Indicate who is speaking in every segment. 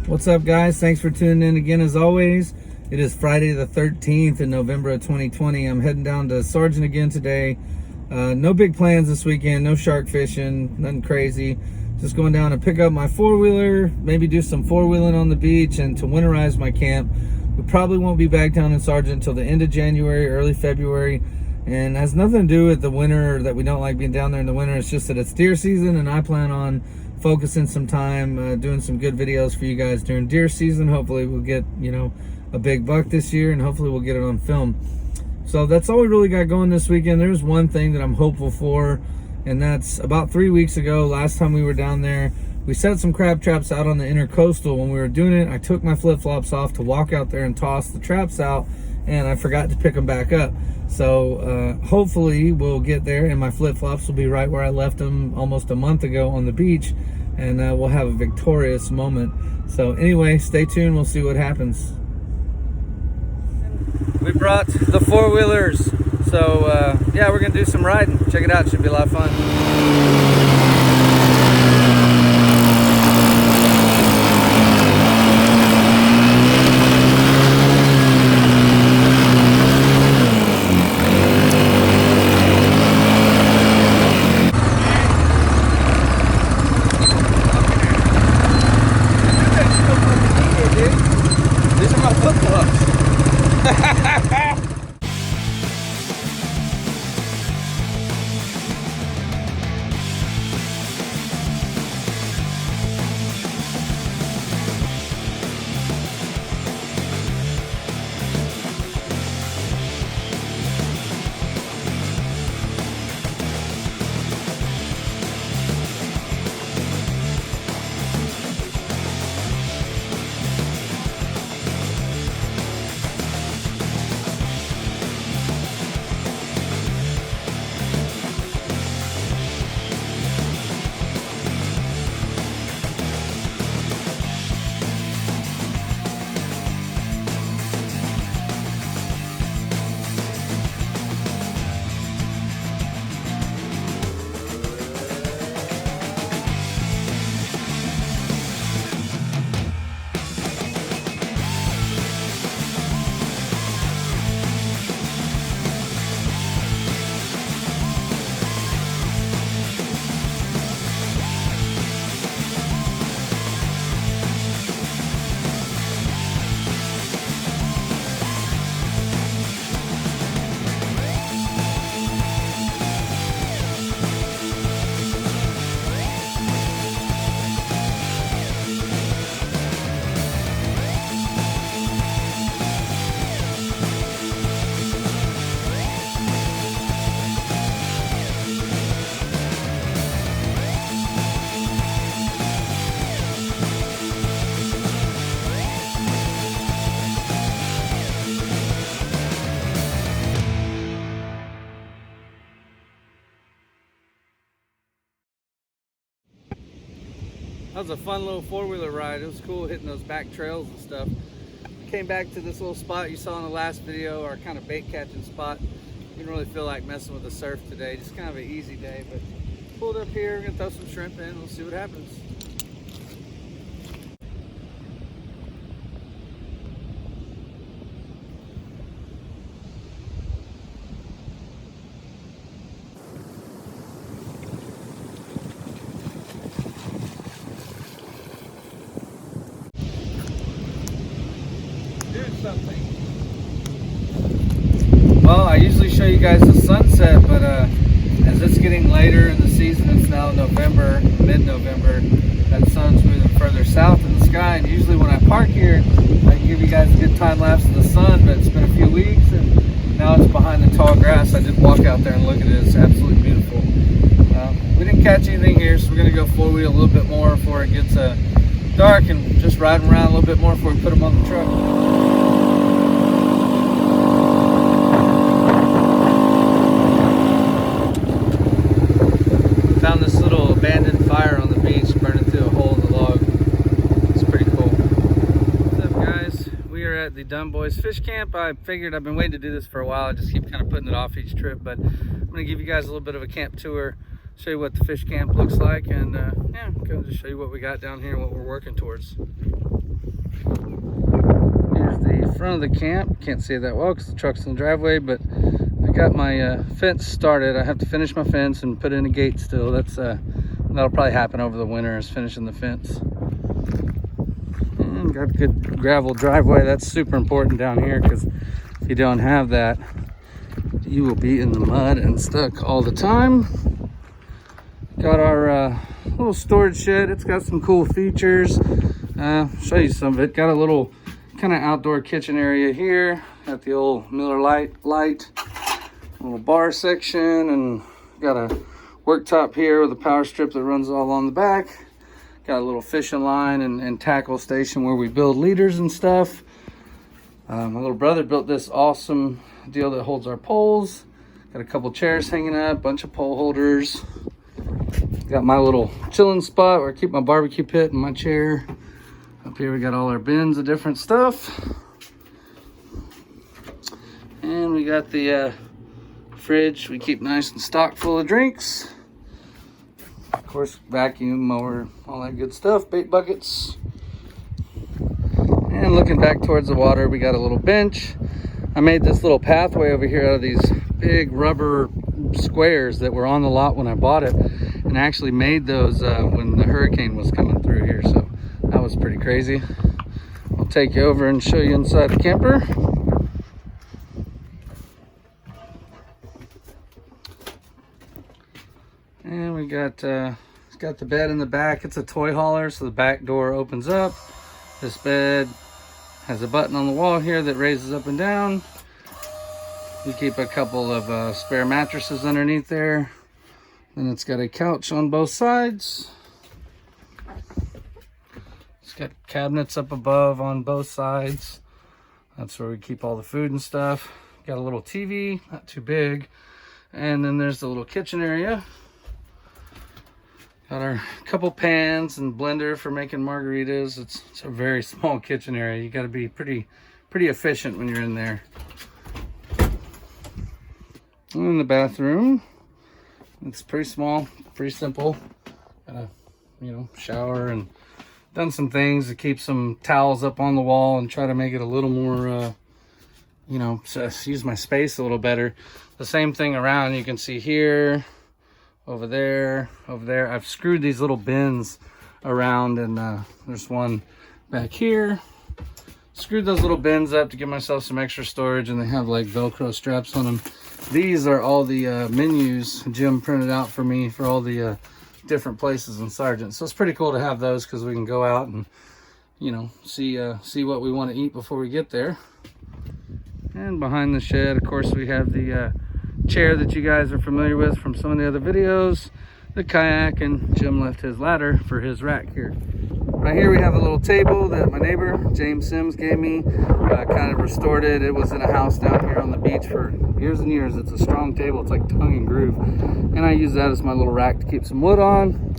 Speaker 1: What's up, guys? Thanks for tuning in again. As always, it is Friday the 13th in November of 2020. I'm heading down to Sargent again today. No big plans this weekend, no shark fishing, nothing crazy. Just going down to pick up my four-wheeler, maybe do some four-wheeling on the beach, and to winterize my camp. We probably won't be back down in Sargent until the end of January, early February, and has nothing to do with the winter, that we don't like being down there in the winter. It's just that it's deer season, and I plan on focusing some time doing some good videos for you guys during deer season. Hopefully we'll get, a big buck this year, and hopefully we'll get it on film. So that's all we really got going this weekend. There's one thing that I'm hopeful for, and that's about 3 weeks ago, last time we were down there, we set some crab traps out on the intercoastal. When we were doing it, I took my flip-flops off to walk out there and toss the traps out, and I forgot to pick them back up. So hopefully we'll get there, and my flip-flops will be right where I left them almost a month ago on the beach, and we'll have a victorious moment. So anyway, stay tuned. We'll see what happens. We brought the four-wheelers, so yeah, we're gonna do some riding. Check it out, it should be a lot of fun. That was a fun little four-wheeler ride. It was cool hitting those back trails and stuff. Came back to this little spot you saw in the last video, our kind of bait catching spot. Didn't really feel like messing with the surf today. Just kind of an easy day, but pulled up here. We're gonna throw some shrimp in. We'll see what happens. Something. Well, I usually show you guys the sunset, but as it's getting later in the season, it's now November, mid-November, that sun's moving further south in the sky, and usually when I park here, I can give you guys a good time lapse of the sun, but it's been a few weeks, and now it's behind the tall grass. I did walk out there and look at it. It's absolutely beautiful. We didn't catch anything here, so we're going to go four-wheel a little bit more before it gets dark, and just ride around a little bit more before we put them on the truck. Found this little abandoned fire on the beach burning through a hole in the log. It's pretty cool. What's up, guys? We are at the Dumb Boys Fish Camp. I figured I've been waiting to do this for a while. I just keep kind of putting it off each trip, but I'm going to give you guys a little bit of a camp tour, show you what the fish camp looks like, and yeah, kind of just show you what we got down here and what we're working towards. Here's the front of the camp. Can't see it that well because the truck's in the driveway, but I got my fence started. I have to finish my fence and put in a gate still. That'll probably happen over the winter, is finishing the fence. And got a good gravel driveway. That's super important down here, because if you don't have that, you will be in the mud and stuck all the time. Got our little storage shed. It's got some cool features. Show you some of it. Got a little kind of outdoor kitchen area here. Got the old Miller light, little bar section, and got a worktop here with a power strip that runs all along the back. Got a little fishing line and tackle station where we build leaders and stuff. My little brother built this awesome deal that holds our poles. Got a couple chairs hanging up, bunch of pole holders. Got my little chilling spot where I keep my barbecue pit and my chair. Up here we got all our bins of different stuff. And we got the fridge we keep nice and stocked full of drinks. Of course, vacuum mower, all that good stuff, bait buckets. And looking back towards the water, we got a little bench. I made this little pathway over here out of these big rubber squares that were on the lot when I bought it, and I actually made those when the hurricane was coming through here, so that was pretty crazy. I'll take you over and show you inside the camper. And we got it's got the bed in the back. It's a toy hauler, so the back door opens up. This bed has a button on the wall here that raises up and down. You keep a couple of spare mattresses underneath there. Then it's got a couch on both sides. It's got cabinets up above on both sides. That's where we keep all the food and stuff. Got a little TV, not too big. And then there's the little kitchen area. Got our couple pans and blender for making margaritas. It's a very small kitchen area. You got to be pretty efficient when you're in there. And in the bathroom, it's pretty small, pretty simple. Got a shower, and done some things to keep some towels up on the wall and try to make it a little more just use my space a little better. The same thing around, you can see here, over there. I've screwed these little bins around, and there's one back here. Screwed those little bins up to give myself some extra storage, and they have like Velcro straps on them. These are all the menus Jim printed out for me for all the different places in Sargent. So it's pretty cool to have those, because we can go out and see what we want to eat before we get there. And behind the shed, of course, we have the chair that you guys are familiar with from some of the other videos, the kayak, and Jim left his ladder for his rack here. Right here we have a little table that my neighbor James Sims gave me. Kind of restored it. It was in a house down here on the beach for years and years. It's a strong table. It's like tongue and groove, and I use that as my little rack to keep some wood on.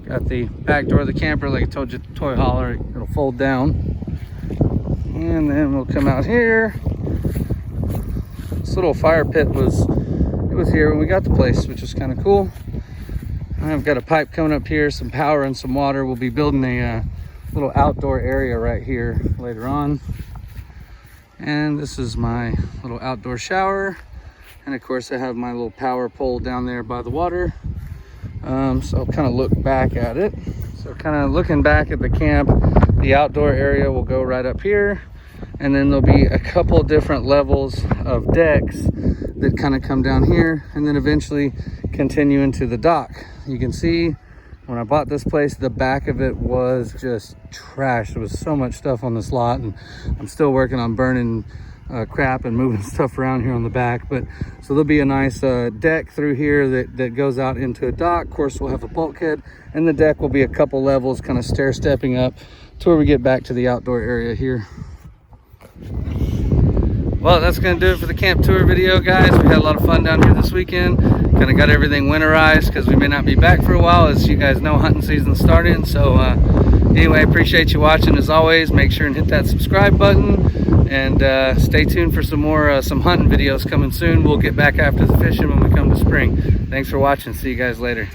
Speaker 1: Got the back door of the camper, like I told you, toy hauler. It'll fold down, and then we'll come out here. This little fire pit was here when we got the place, which is kind of cool. I've got a pipe coming up here, some power and some water. We'll be building a little outdoor area right here later on. And this is my little outdoor shower. And of course I have my little power pole down there by the water. So I'll kind of look back at it. So kind of looking back at the camp, the outdoor area will go right up here. And then there'll be a couple different levels of decks that kind of come down here and then eventually continue into the dock. You can see when I bought this place, the back of it was just trash. There was so much stuff on this lot, and I'm still working on burning crap and moving stuff around here on the back. But so there'll be a nice deck through here that goes out into a dock. Of course, we'll have a bulkhead, and the deck will be a couple levels, kind of stair stepping up to where we get back to the outdoor area here. Well, that's going to do it for the camp tour video, guys. We had a lot of fun down here this weekend. Kind of got everything winterized because we may not be back for a while. As you guys know, hunting season started. So anyway, appreciate you watching as always. Make sure and hit that subscribe button, and stay tuned for some more some hunting videos coming soon. We'll get back after the fishing when we come to spring. Thanks for watching. See you guys later.